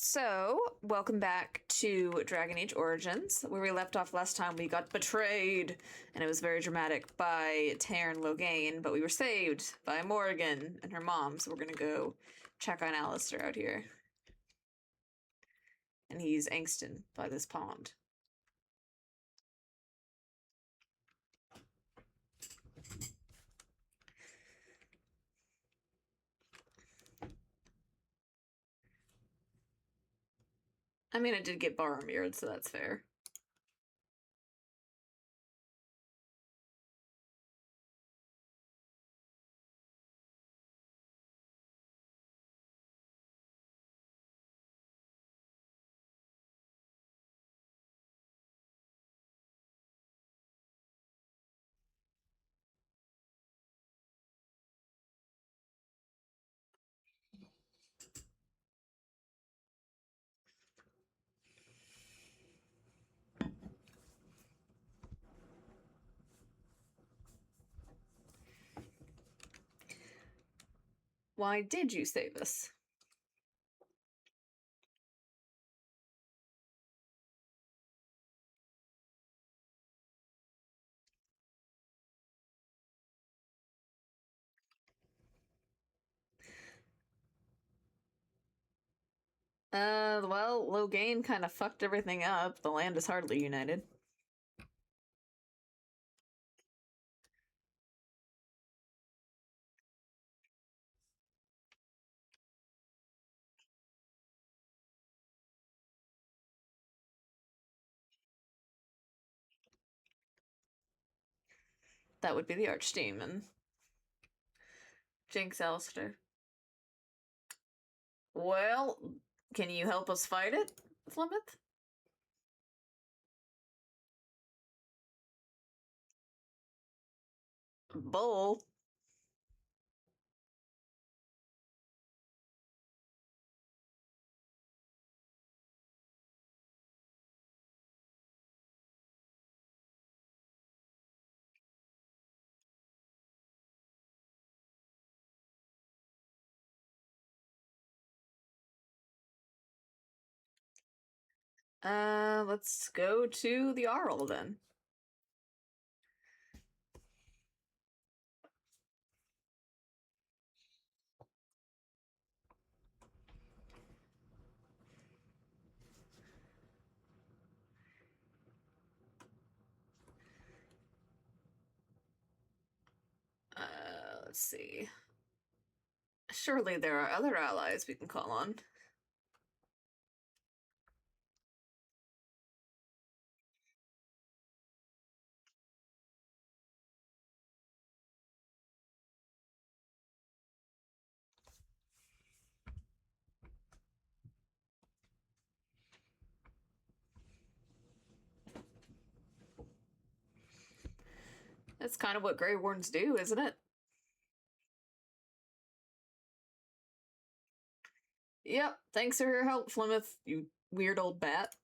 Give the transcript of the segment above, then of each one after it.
So, welcome back to Dragon Age Origins. Where we left off last time, we got betrayed, and it was very dramatic by Taryn Logain, but we were saved by Morrigan and her mom, so we're gonna go check on Alistair out here. And he's angsted by this pond. I mean, I did get Boromir'd, so that's fair. Why did you save us? Well, Logain kind of fucked everything up. The land is hardly united. That would be the Archdemon. Jinx Alistair. Well, can you help us fight it, Flemeth? Bull. Let's go to the Arl then. Let's see. Surely there are other allies we can call on. That's kind of what Grey Wardens do, isn't it? Yep, thanks for your help, Flemeth, you weird old bat.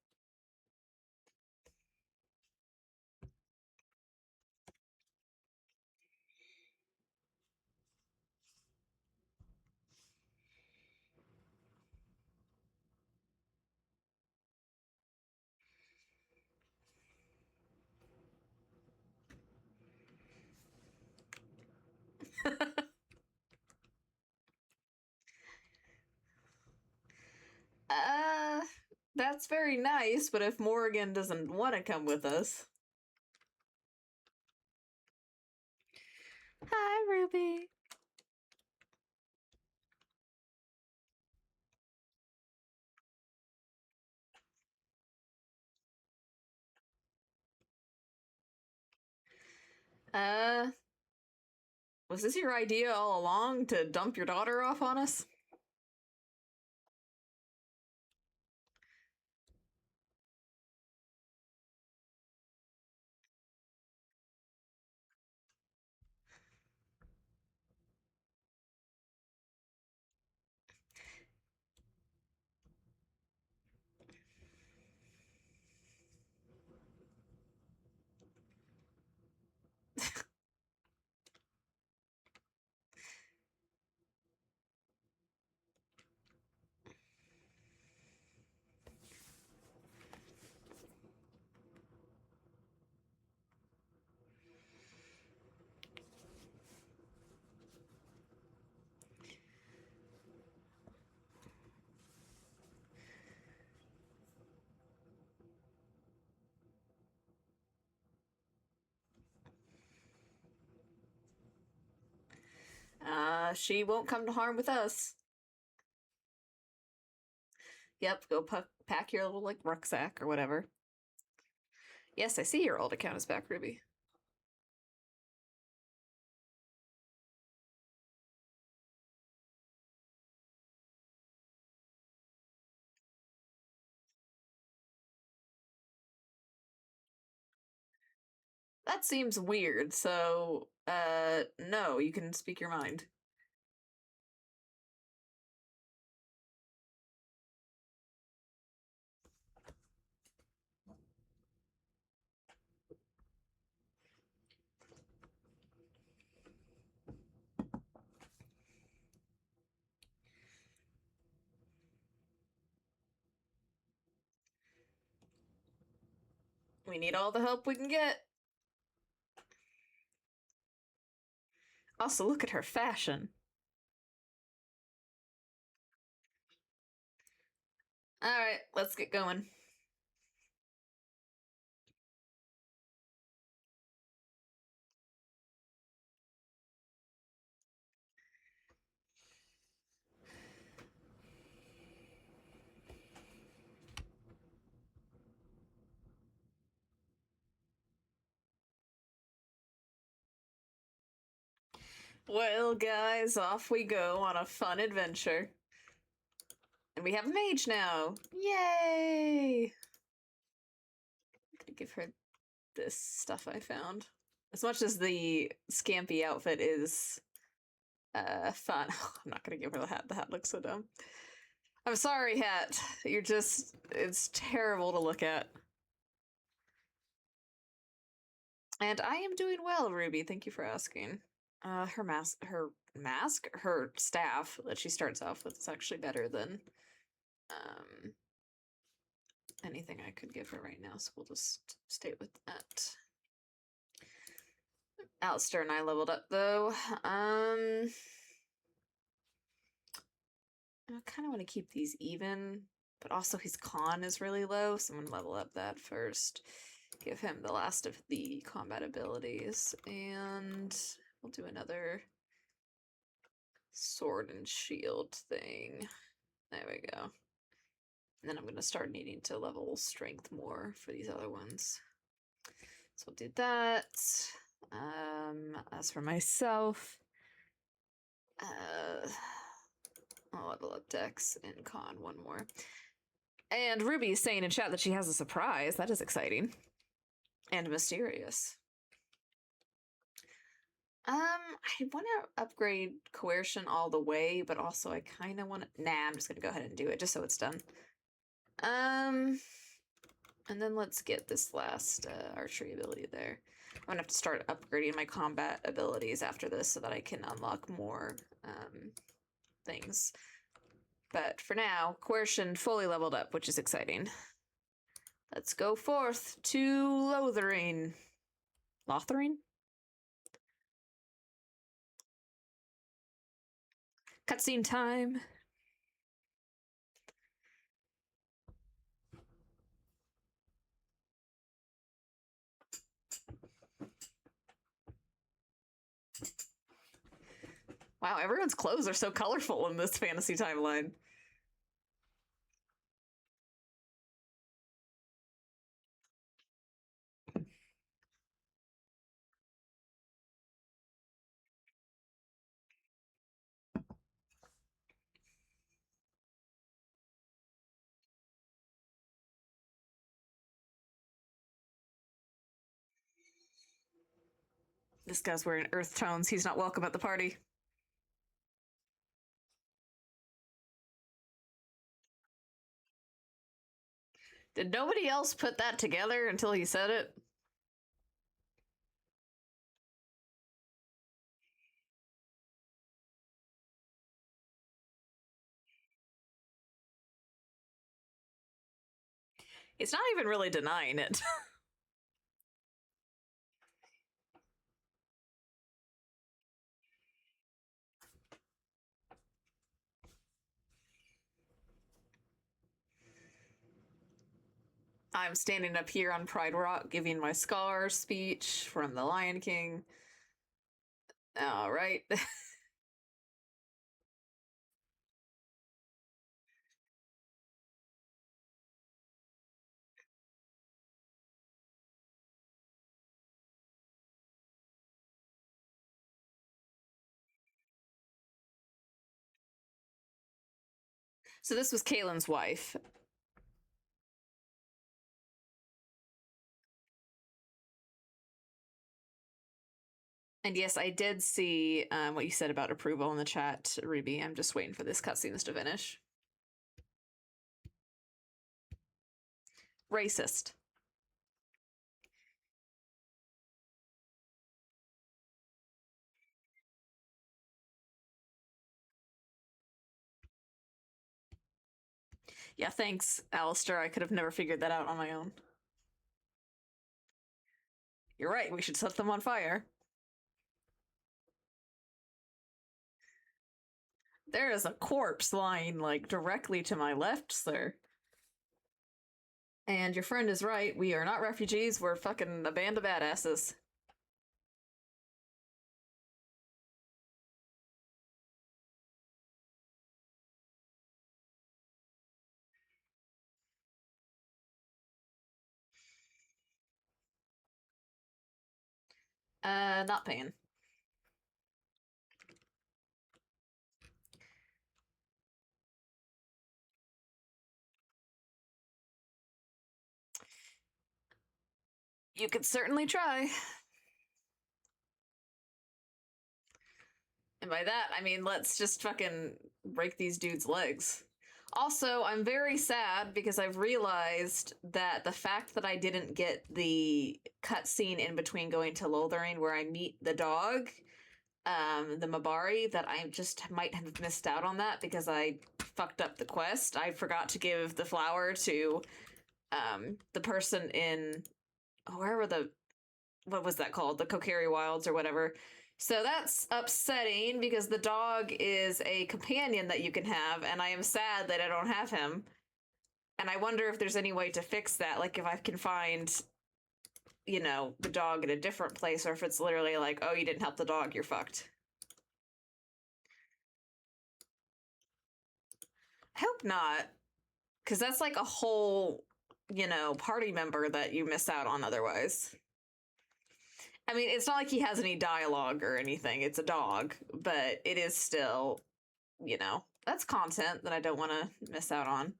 uh, that's very nice, but if Morrigan doesn't want to come with us... Hi, Ruby. Uh, was this your idea all along, to dump your daughter off on us? She won't come to harm with us. Yep, go pack your little, like, rucksack or whatever. Yes, I see your old account is back, Ruby. That seems weird, so, no, you can speak your mind. We need all the help we can get. Also, look at her fashion. Alright, let's get going. Well, guys, off we go on a fun adventure. And we have a mage now! Yay! I'm gonna give her this stuff I found. As much as the scampy outfit is fun. I'm not gonna give her the hat. The hat looks so dumb. I'm sorry, hat. You're just, it's terrible to look at. And I am doing well, Ruby. Thank you for asking. Her staff that she starts off with is actually better than anything I could give her right now, so we'll just stay with that. Alistair and I leveled up though. I kind of want to keep these even, but also his con is really low, so I'm gonna level up that first. Give him the last of the combat abilities, and we'll do another sword and shield thing. There we go. And then I'm gonna start needing to level strength more for these other ones. So we'll do that. As for myself, I'll level up Dex and Con one more. And Ruby is saying in chat that she has a surprise. That is exciting. And mysterious. I want to upgrade Coercion all the way, but also I kind of want to... Nah, I'm just going to go ahead and do it, just so it's done. And then let's get this last archery ability there. I'm going to have to start upgrading my combat abilities after this so that I can unlock more things. But for now, Coercion fully leveled up, which is exciting. Let's go forth to Lothering. Lothering? Cutscene time. Wow, everyone's clothes are so colorful in this fantasy timeline. This guy's wearing earth tones. He's not welcome at the party. Did nobody else put that together until he said it? He's not even really denying it. I'm standing up here on Pride Rock giving my Scar speech from The Lion King. All right. So this was Kaylin's wife. And yes, I did see what you said about approval in the chat, Ruby. I'm just waiting for this cutscene to finish. Racist. Yeah, thanks, Alistair. I could have never figured that out on my own. You're right, we should set them on fire. There is a corpse lying, like, directly to my left, sir. And your friend is right, we are not refugees, we're fucking a band of badasses. Not paying. You could certainly try. And by that, I mean, let's just fucking break these dudes' legs. Also, I'm very sad because I've realized that the fact that I didn't get the cutscene in between going to Lothering where I meet the dog, the Mabari, that I just might have missed out on that because I fucked up the quest. I forgot to give the flower to the person in wherever what was that called? The Kokiri Wilds or whatever. So that's upsetting because the dog is a companion that you can have, and I am sad that I don't have him. And I wonder if there's any way to fix that, like if I can find, you know, the dog in a different place, or if it's literally like, oh, you didn't help the dog, you're fucked. I hope not, because that's like a whole, you know, party member that you miss out on otherwise. I mean, it's not like he has any dialogue or anything. It's a dog, but it is still, you know, that's content that I don't want to miss out on.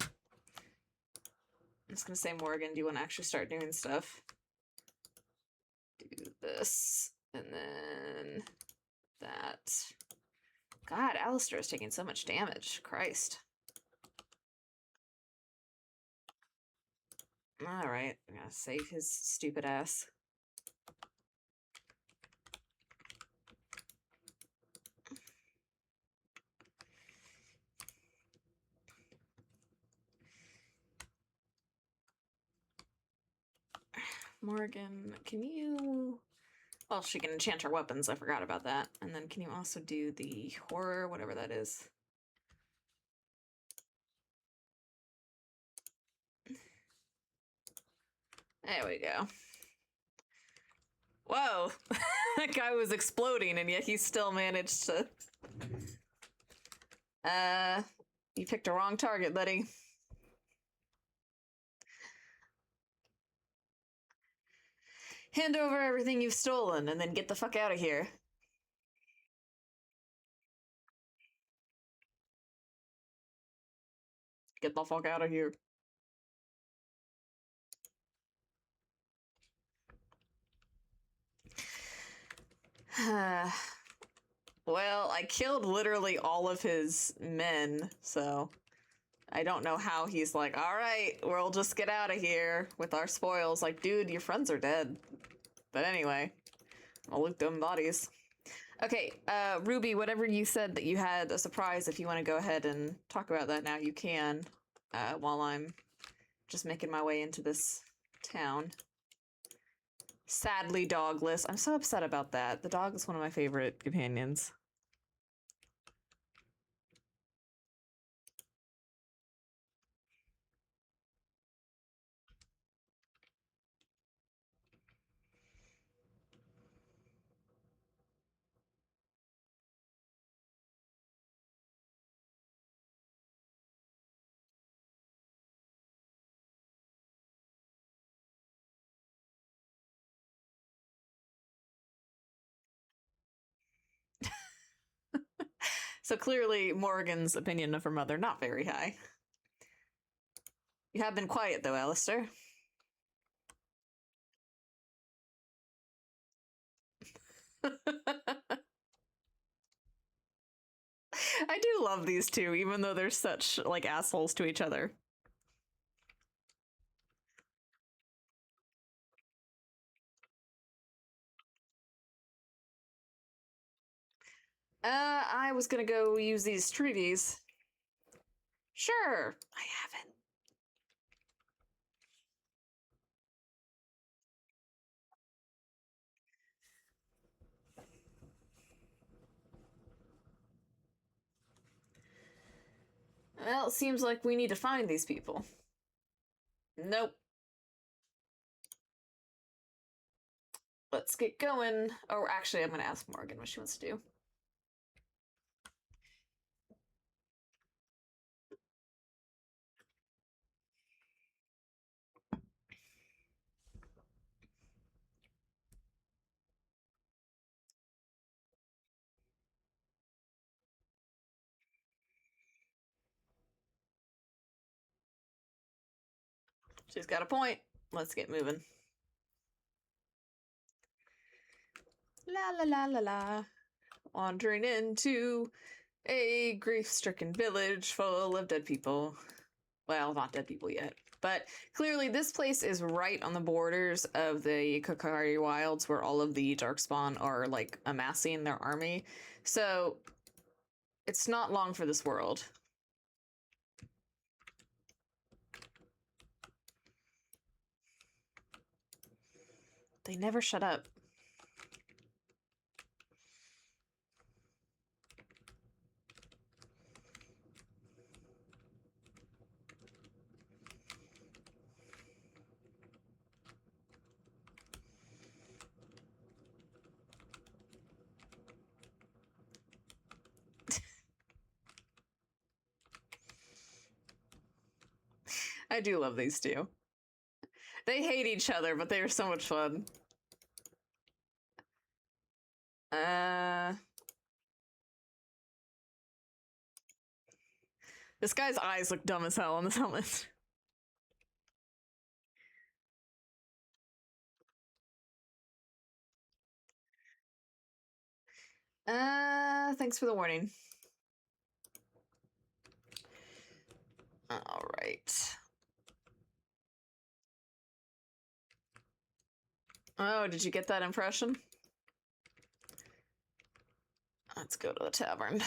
I'm just gonna say, Morgan, do you want to actually start doing stuff? Do this, and then that. God, Alistair is taking so much damage. Christ. Alright, I'm gonna save his stupid ass. Morgan, can you... Well, she can enchant her weapons, I forgot about that. And then can you also do the horror, whatever that is? There we go. Whoa! That guy was exploding, and yet he still managed to... You picked a wrong target, buddy. Hand over everything you've stolen, and then get the fuck out of here. Get the fuck out of here. Well, I killed literally all of his men, so I don't know how he's like, all right, we'll just get out of here with our spoils. Like, dude, your friends are dead. But anyway, I'll loot them bodies. Okay, Ruby, whatever you said that you had a surprise, if you want to go ahead and talk about that now, you can, while I'm just making my way into this town. Sadly dogless. I'm so upset about that. The dog is one of my favorite companions. So clearly, Morgan's opinion of her mother not very high. You have been quiet, though, Alistair. I do love these two, even though they're such, like, assholes to each other. I was gonna go use these treaties. Sure, I haven't. Well, it seems like we need to find these people. Nope. Let's get going. Oh, actually, I'm gonna ask Morgan what she wants to do. She's got a point. Let's get moving. La la la la la. Wandering into a grief-stricken village full of dead people. Well, not dead people yet. But clearly this place is right on the borders of the Kokari Wilds where all of the Darkspawn are, like, amassing their army. So it's not long for this world. They never shut up. I do love these two. They hate each other, but they are so much fun. This guy's eyes look dumb as hell on this helmet. Thanks for the warning. All right. Oh, did you get that impression? Let's go to the tavern.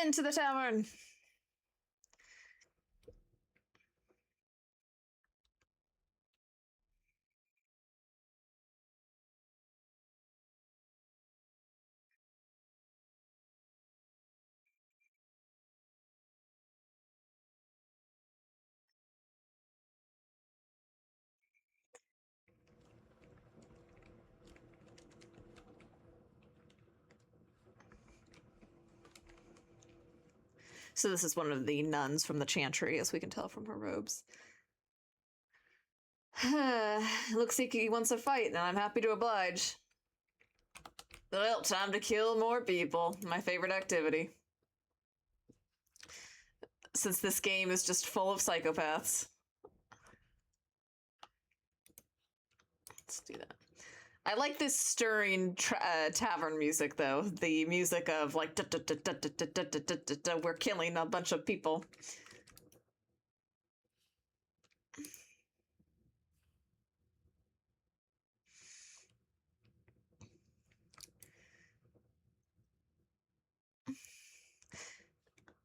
Into the tavern! So this is one of the nuns from the chantry, as we can tell from her robes. Looks like he wants a fight, and I'm happy to oblige. Well, time to kill more people. My favorite activity. Since this game is just full of psychopaths. Let's do that. I like this stirring tavern music, though. The music of, like, we're killing a bunch of people.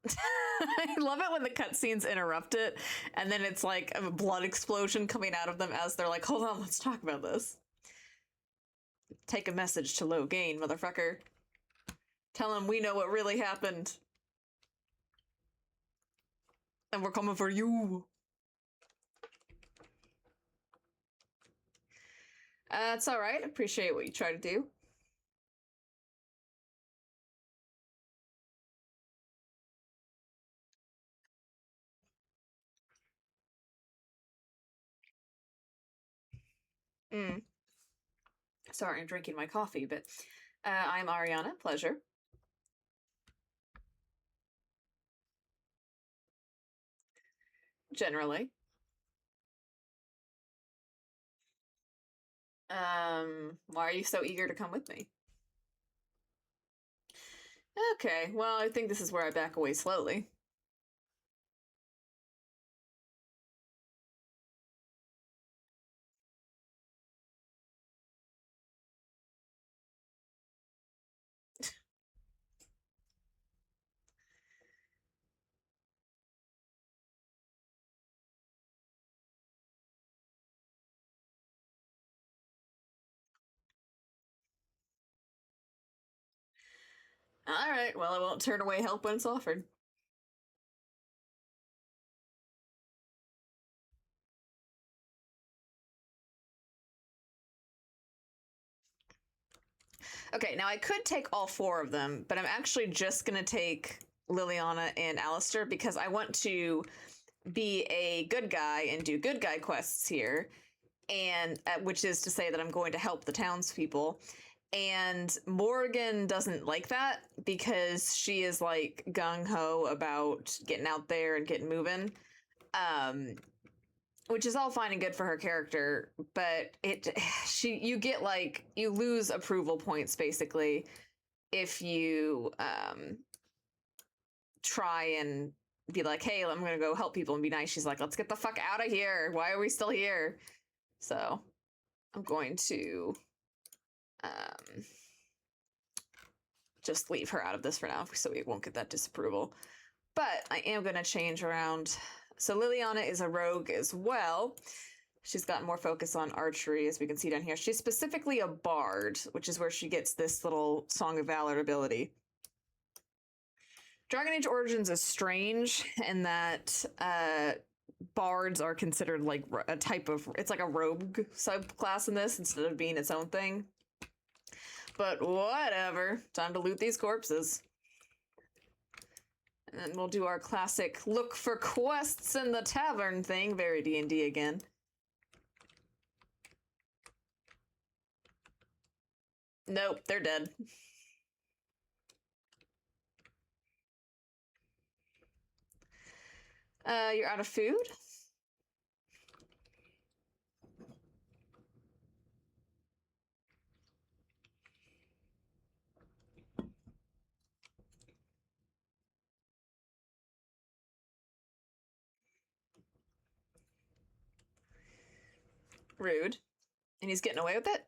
I love it when the cutscenes interrupt it, and then it's like a blood explosion coming out of them as they're like, hold on, let's talk about this. Take a message to Logain, motherfucker. Tell him we know what really happened. And we're coming for you. It's alright. Appreciate what you try to do. Mm. Sorry, I'm drinking my coffee, but I'm Ariana. Pleasure. Generally. Why are you so eager to come with me? Okay, well, I think this is where I back away slowly. Alright, well, I won't turn away help when it's offered. Okay, now I could take all four of them, but I'm actually just gonna take Liliana and Alistair because I want to be a good guy and do good guy quests here, and which is to say that I'm going to help the townspeople. And Morgan doesn't like that because she is like gung ho about getting out there and getting moving. Um, which is all fine and good for her character, but you get like you lose approval points basically if you try and be like, hey, I'm gonna go help people and be nice. She's like, let's get the fuck out of here. Why are we still here? So I'm going to um, just leave her out of this for now so we won't get that disapproval. But I am going to change around. So Liliana is a rogue as well. She's got more focus on archery, as we can see down here. She's specifically a bard, which is where she gets this little Song of Valor ability. Dragon Age Origins is strange in that bards are considered like a type of, it's like a rogue subclass in this instead of being its own thing. But whatever. Time to loot these corpses. And then we'll do our classic look for quests in the tavern thing. Very D&D again. Nope, they're dead. You're out of food? Rude. And he's getting away with it?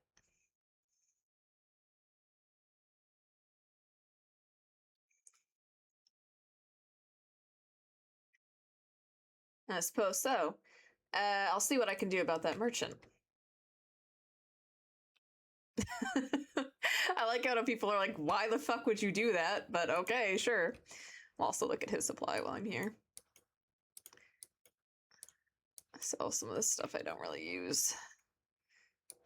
I suppose so. I'll see what I can do about that merchant. I like how people are like, why the fuck would you do that? But okay, sure. I'll also look at his supply while I'm here. Sell some of this stuff I don't really use.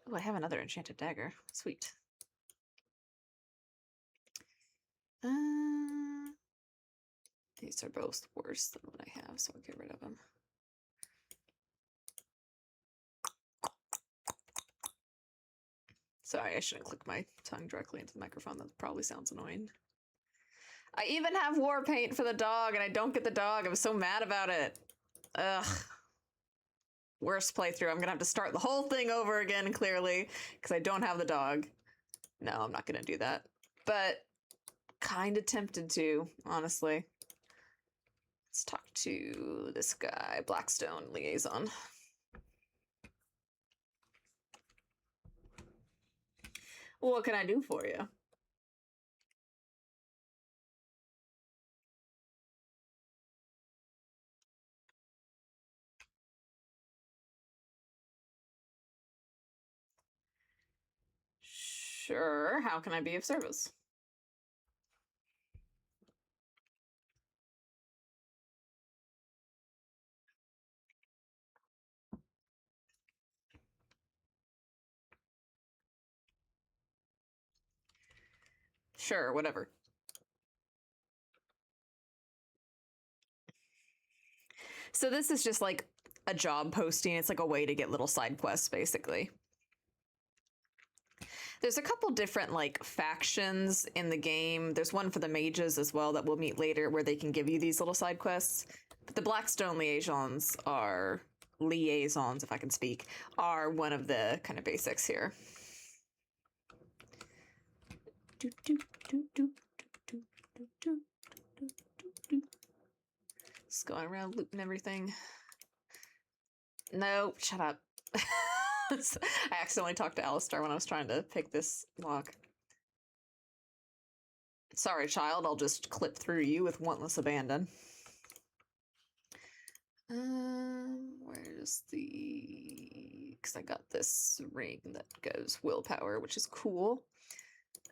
Oh, I have another enchanted dagger. Sweet. These are both worse than what I have, so I'll get rid of them. Sorry, I shouldn't click my tongue directly into the microphone. That probably sounds annoying. I even have war paint for the dog, and I don't get the dog. I'm so mad about it. Ugh. Worst playthrough. I'm gonna have to start the whole thing over again, clearly, because I don't have the dog. No, I'm not gonna do that. But kind of tempted to, honestly. Let's talk to this guy, Blackstone Liaison. What can I do for you? Sure, how can I be of service? Sure, whatever. So this is just like a job posting. It's like a way to get little side quests, basically. There's a couple different like factions in the game. There's one for the mages as well that we'll meet later where they can give you these little side quests. But the Blackstone liaisons, if I can speak, are one of the kind of basics here. Just going around looting everything. No, shut up. I accidentally talked to Alistair when I was trying to pick this lock. Sorry, child, I'll just clip through you with wantless abandon. Where's the... Because I got this ring that goes willpower, which is cool.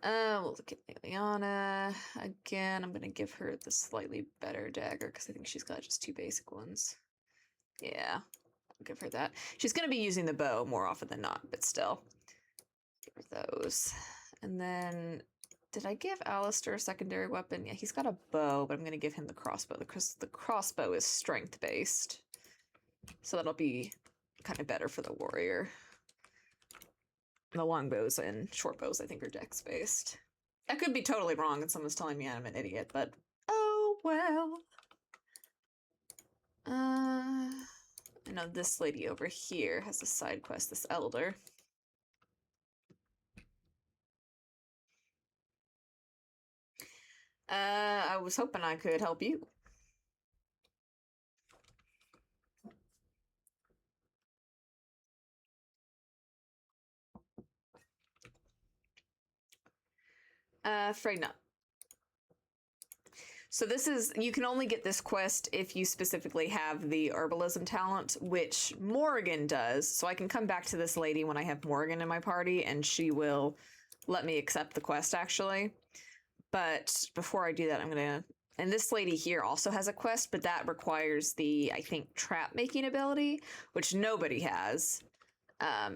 We'll look at Liliana. Again, I'm going to give her the slightly better dagger, because I think she's got just 2 basic ones. Yeah, I'll give her that. She's going to be using the bow more often than not, but still. Give her those. And then... Did I give Alistair a secondary weapon? Yeah, he's got a bow, but I'm going to give him the crossbow because the crossbow is strength-based. So that'll be kind of better for the warrior. And the longbows and shortbows, I think, are dex-based. I could be totally wrong and someone's telling me I'm an idiot, but oh well. I know this lady over here has a side quest, this elder. I was hoping I could help you. Afraid not. So this is, you can only get this quest if you specifically have the herbalism talent, which Morrigan does. So I can come back to this lady when I have Morrigan in my party, and she will let me accept the quest, actually. But before I do that, I'm gonna... And this lady here also has a quest, but that requires the, I think, trap making ability, which nobody has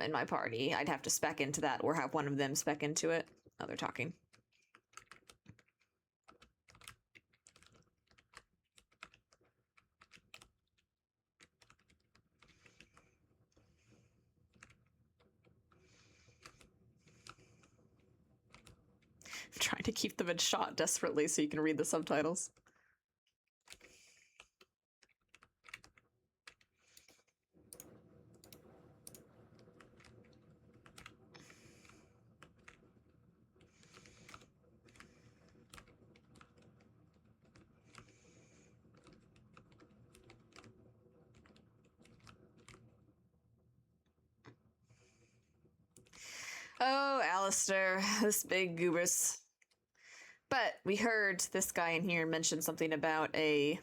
in my party. I'd have to spec into that or have one of them spec into it. Oh, they're talking. I'm trying to keep them in shot desperately so you can read the subtitles. Oh, Alistair, this big goobers. But we heard this guy in here mention something about a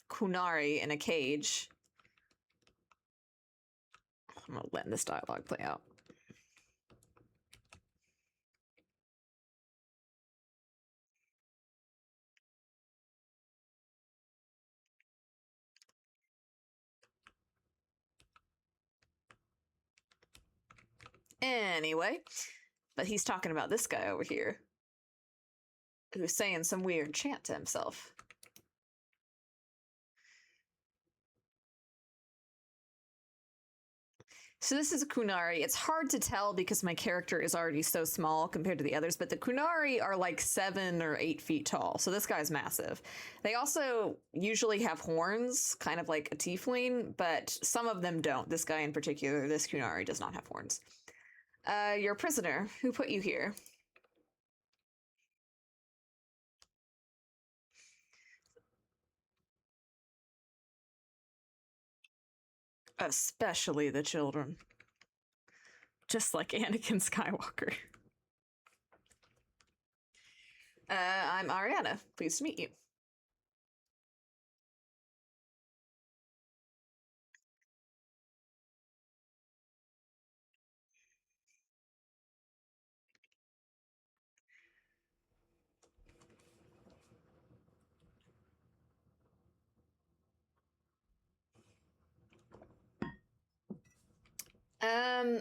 Kunari in a cage. I'm gonna let this dialogue play out. Anyway, but he's talking about this guy over here who's saying some weird chant to himself. So this is a Kunari. It's hard to tell because my character is already so small compared to the others, but the Kunari are like 7 or 8 feet tall, so this guy's massive. They also usually have horns, kind of like a tiefling, but some of them don't. This guy in particular, this Kunari, does not have horns. You're a prisoner. Who put you here? Especially the children. Just like Anakin Skywalker. I'm Ariana. Pleased to meet you.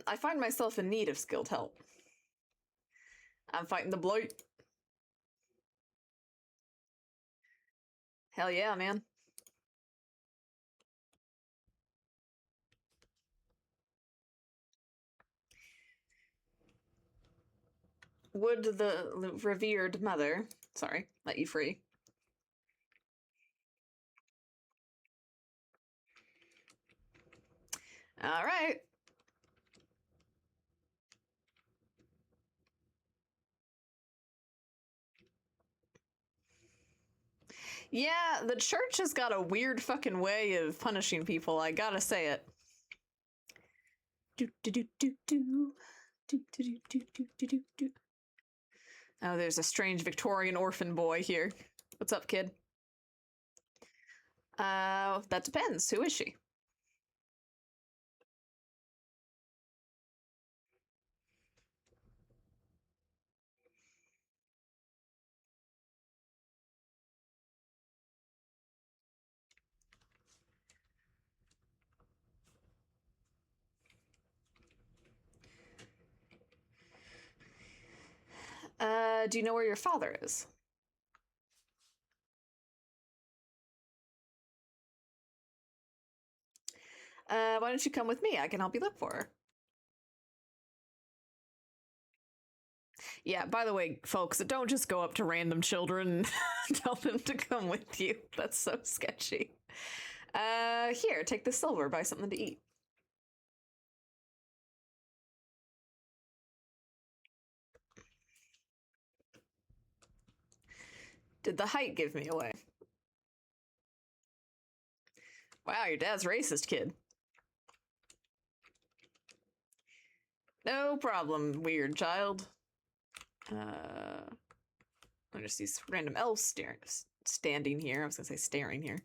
I find myself in need of skilled help. I'm fighting the blight. Hell yeah, man. would the revered mother, sorry, let you free. All right. Yeah, the church has got a weird fucking way of punishing people, I gotta say it. Do do do do do. Do do do do do do do. Oh, there's a strange Victorian orphan boy here. What's up, kid? That depends. Who is she? Do you know where your father is? Why don't you come with me? I can help you look for her. Yeah, by the way, folks, don't just go up to random children and tell them to come with you. That's so sketchy. Here, take this silver, buy something to eat. Did the height give me away? Wow, your dad's racist, kid. No problem, weird child. I just these random elves standing here. I was gonna say staring here.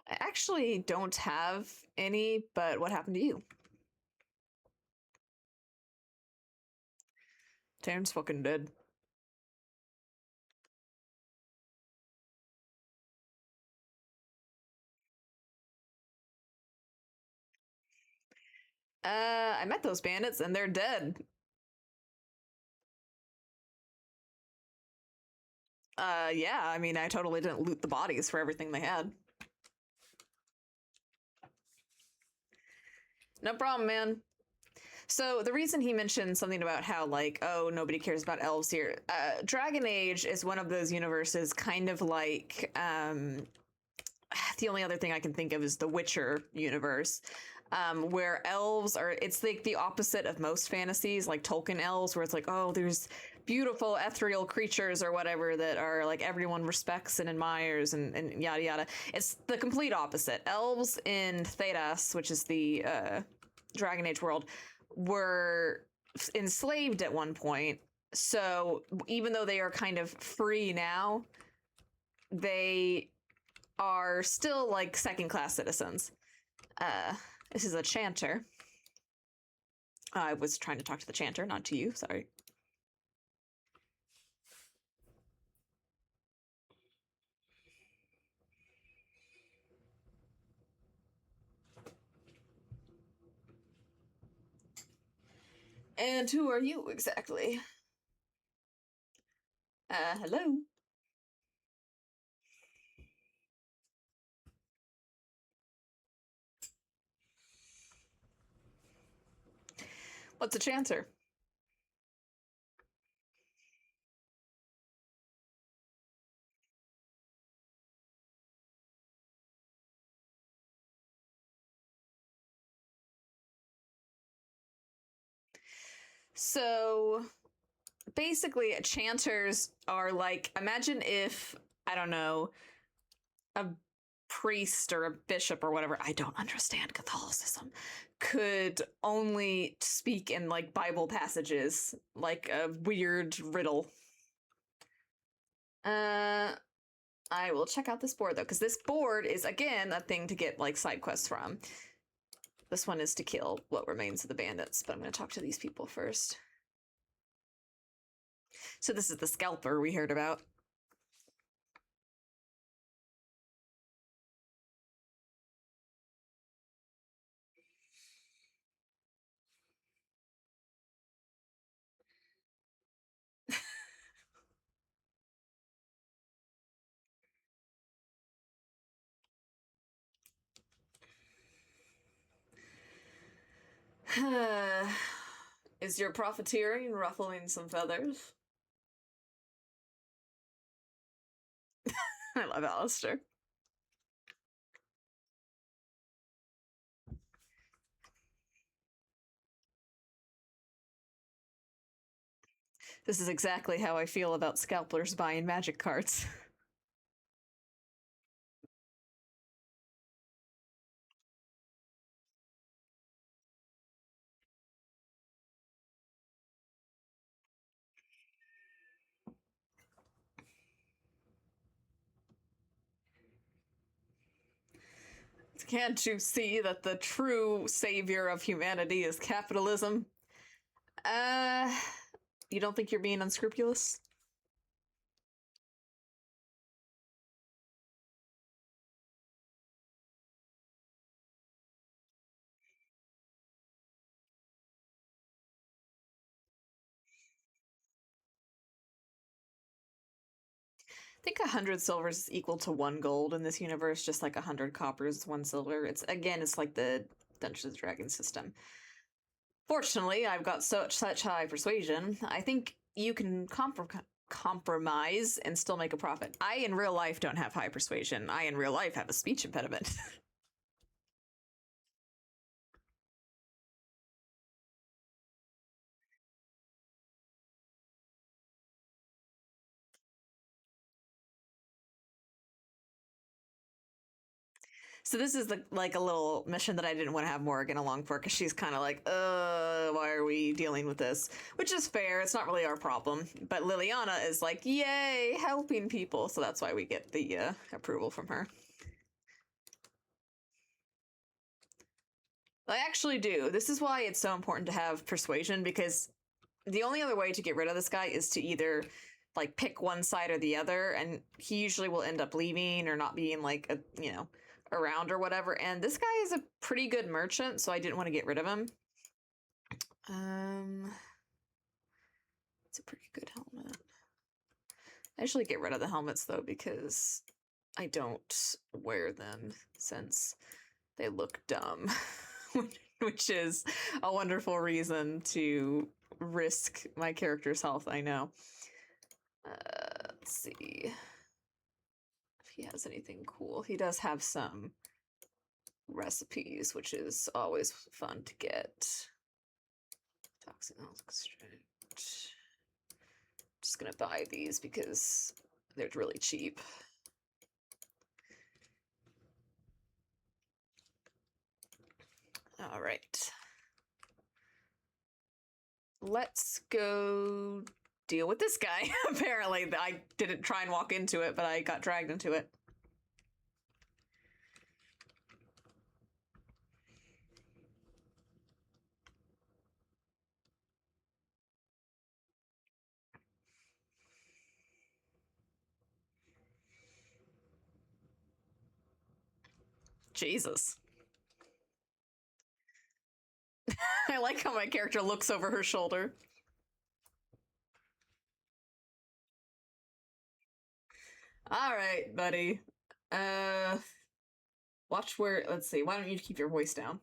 I actually don't have any, but what happened to you? Taryn's fucking dead. I met those bandits and they're dead. Yeah, I mean, I totally didn't loot the bodies for everything they had. No problem, man. So the reason he mentioned something about how, like, oh, nobody cares about elves here, Dragon Age is one of those universes kind of like, the only other thing I can think of is the Witcher universe, where elves are, it's like the opposite of most fantasies, like Tolkien elves, where it's like, oh, there's beautiful ethereal creatures or whatever that are like everyone respects and admires and yada yada. It's the complete opposite. Elves in Thedas, which is the Dragon Age world, were enslaved at one point. So even though they are kind of free now, they are still like second class citizens. This is a chanter. I was trying to talk to the chanter, not to you. Sorry. And who are you exactly? Hello? What's a chanter? So basically, chanters are like, imagine if, I don't know, a priest or a bishop or whatever, I don't understand Catholicism, could only speak in like Bible passages, like a weird riddle. I will check out this board though, because this board is again a thing to get like side quests from. This one is to kill what remains of the bandits, but I'm going to talk to these people first. So this is the scalper we heard about. Is your profiteering ruffling some feathers? I love Alistair. This is exactly how I feel about scalpers buying magic cards. Can't you see that the true savior of humanity is capitalism? Uh, you don't think you're being unscrupulous? I think 100 silvers is equal to 1 gold in this universe, just like 100 coppers, 1 silver. It's again, it's like the Dungeons and Dragons system. Fortunately, I've got such high persuasion. I think you can compromise and still make a profit. I, in real life, don't have high persuasion. I, in real life, have a speech impediment. So this is like a little mission that I didn't want to have Morgan along for because she's kind of like, why are we dealing with this? Which is fair. It's not really our problem. But Liliana is like, yay, helping people. So that's why we get the approval from her. I actually do. This is why it's so important to have persuasion, because the only other way to get rid of this guy is to either like pick one side or the other, and he usually will end up leaving or not being like around or whatever. And this guy is a pretty good merchant, so I didn't want to get rid of him. It's a pretty good helmet. I usually get rid of the helmets though because I don't wear them since they look dumb, which is a wonderful reason to risk my character's health, I know. Let's see if he has anything cool. He does have some recipes, which is always fun to get. Toxic extract. Just gonna buy these because they're really cheap. All right. Let's go deal with this guy. Apparently, I didn't try and walk into it, but I got dragged into it. Jesus. I like how my character looks over her shoulder. All right, buddy. Watch where. Let's see. Why don't you keep your voice down?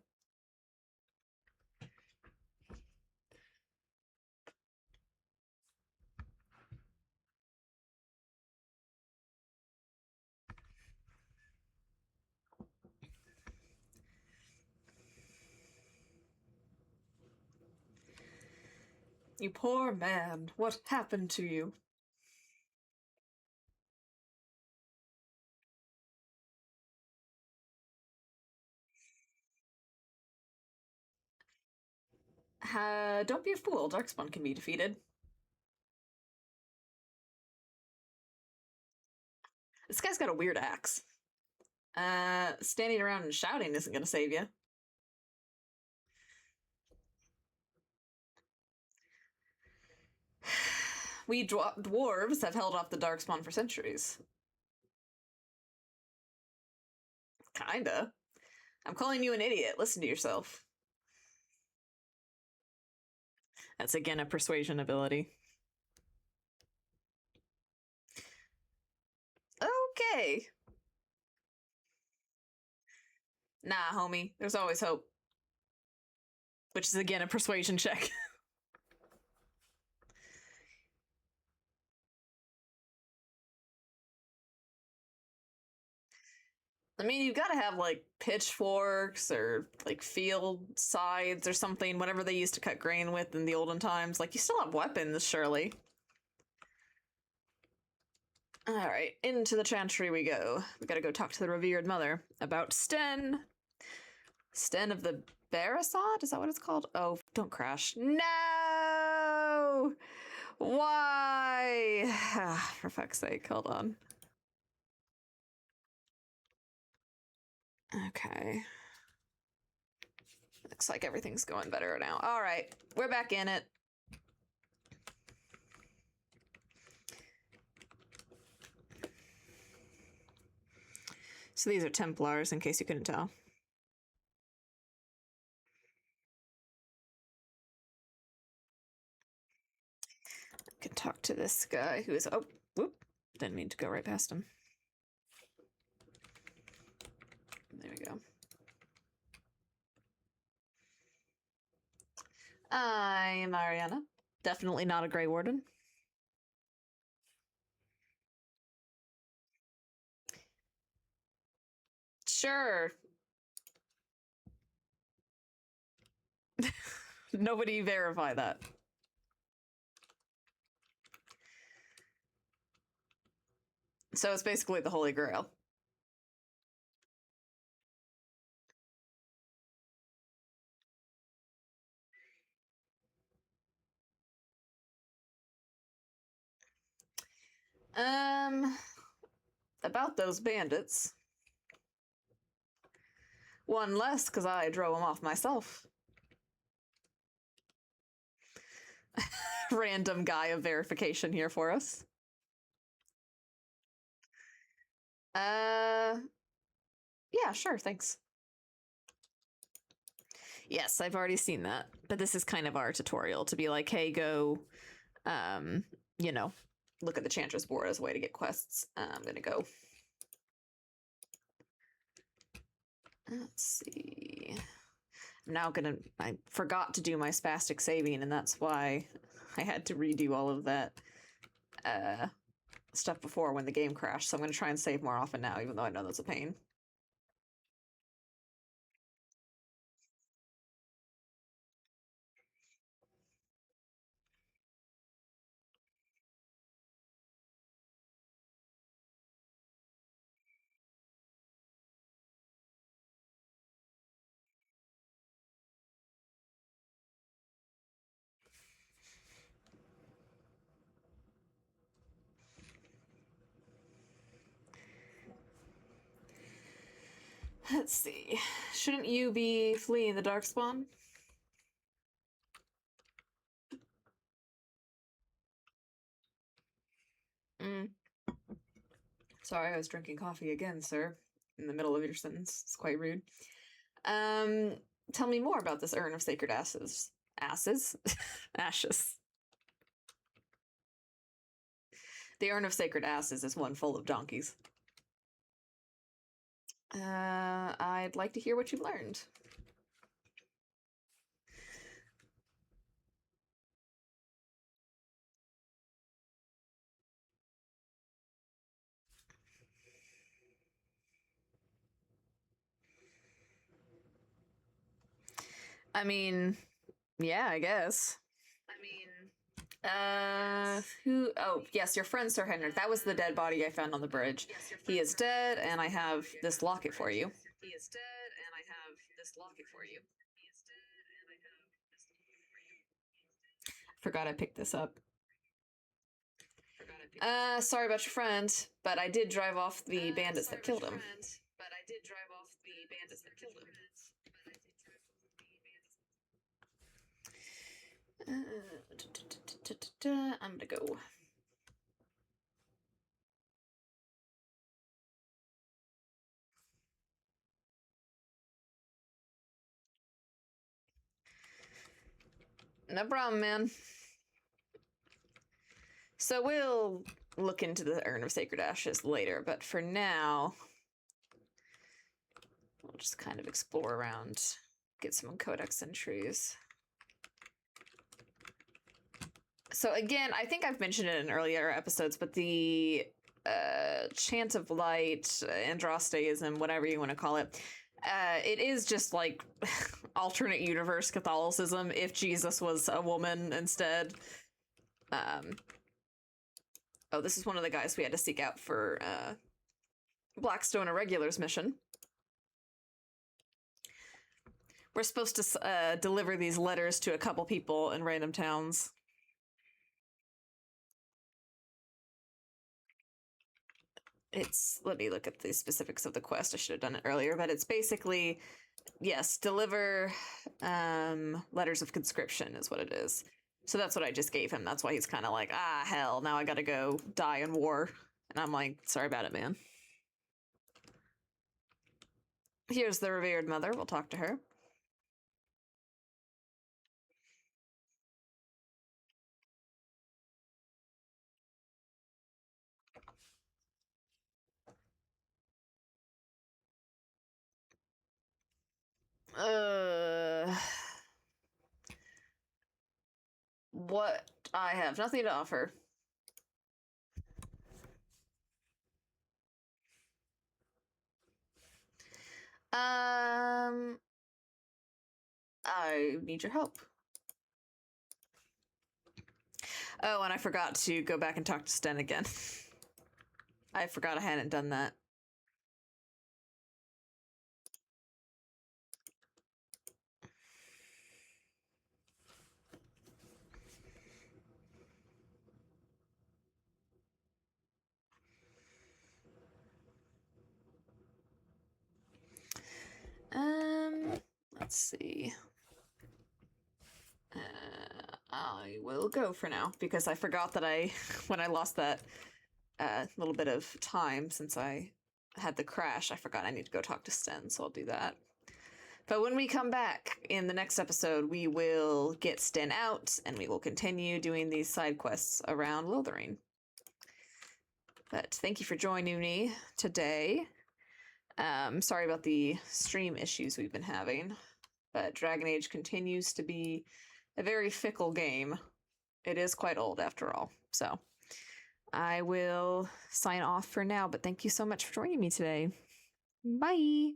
You poor man. What happened to you? Don't be a fool. Darkspawn can be defeated. This guy's got a weird axe. Standing around and shouting isn't gonna save you. We dwarves have held off the Darkspawn for centuries. Kinda. I'm calling you an idiot. Listen to yourself. That's again a persuasion ability. Okay. Nah, homie. There's always hope. which is again a persuasion check. I mean, you've got to have like pitchforks or like field scythes or something, whatever they used to cut grain with in the olden times. Like, you still have weapons, surely. All right, into the chantry we go. We gotta go talk to the revered mother about Sten. Sten of the Barasat? Is that what it's called? Oh, don't crash. No! Why? For fuck's sake, hold on. Okay. Looks like everything's going better now. All right, we're back in it. So these are Templars, in case you couldn't tell. I can talk to this guy who is... Oh, whoop. Didn't mean to go right past him. There we go. I'm Ariana. Definitely not a Grey Warden. Sure. Nobody verify that. So it's basically the Holy Grail. About those bandits. One less, because I drove them off myself. Random guy of verification here for us. Yeah, sure, thanks. Yes, I've already seen that, but this is kind of our tutorial to be like, hey, go, you know, look at the Chantress board as a way to get quests. I'm gonna go. Let's see. I'm now gonna, I forgot to do my spastic saving, and that's why I had to redo all of that stuff before when the game crashed, so I'm gonna try and save more often now, even though I know that's a pain. Let's see. Shouldn't you be fleeing the Darkspawn? Sorry, I was drinking coffee again, sir. In the middle of your sentence. It's quite rude. Tell me more about this urn of sacred asses. Asses? Ashes. The urn of sacred asses is one full of donkeys. I'd like to hear what you've learned. I mean, yeah, I guess. Who? Oh, yes, your friend Sir Henrik. That was the dead body I found on the bridge. He is dead, and I have this locket for you. He is dead, and I have this locket for you. Forgot I picked this up. Sorry about your friend, but I did drive off the bandits that killed him. I'm gonna go. No problem, man. So we'll look into the Urn of Sacred Ashes later, but for now, we'll just kind of explore around get some codex entries. So again, I think I've mentioned it in earlier episodes, but the chant of light, androsteism, whatever you want to call it, it is just like alternate universe Catholicism if Jesus was a woman instead. Oh, this is one of the guys we had to seek out for Blackstone Irregulars mission. We're supposed to deliver these letters to a couple people in random towns. Let me look at the specifics of the quest. I should have done it earlier, but it's basically, yes, deliver letters of conscription is what it is. So that's what I just gave him. That's why he's kind of like, ah, hell, now I gotta go die in war. And I'm like, sorry about it, man. Here's the revered mother. We'll talk to her. What? I have nothing to offer. I need your help. Oh, and I forgot to go back and talk to Sten again. I forgot I hadn't done that. Let's see. I will go for now because I forgot that when I lost that little bit of time since I had the crash, I forgot I need to go talk to Sten, so I'll do that. But when we come back in the next episode, we will get Sten out and we will continue doing these side quests around Lotharine. But thank you for joining me today. Sorry about the stream issues we've been having, but Dragon Age continues to be a very fickle game. It is quite old after all. So I will sign off for now, but thank you so much for joining me today. Bye!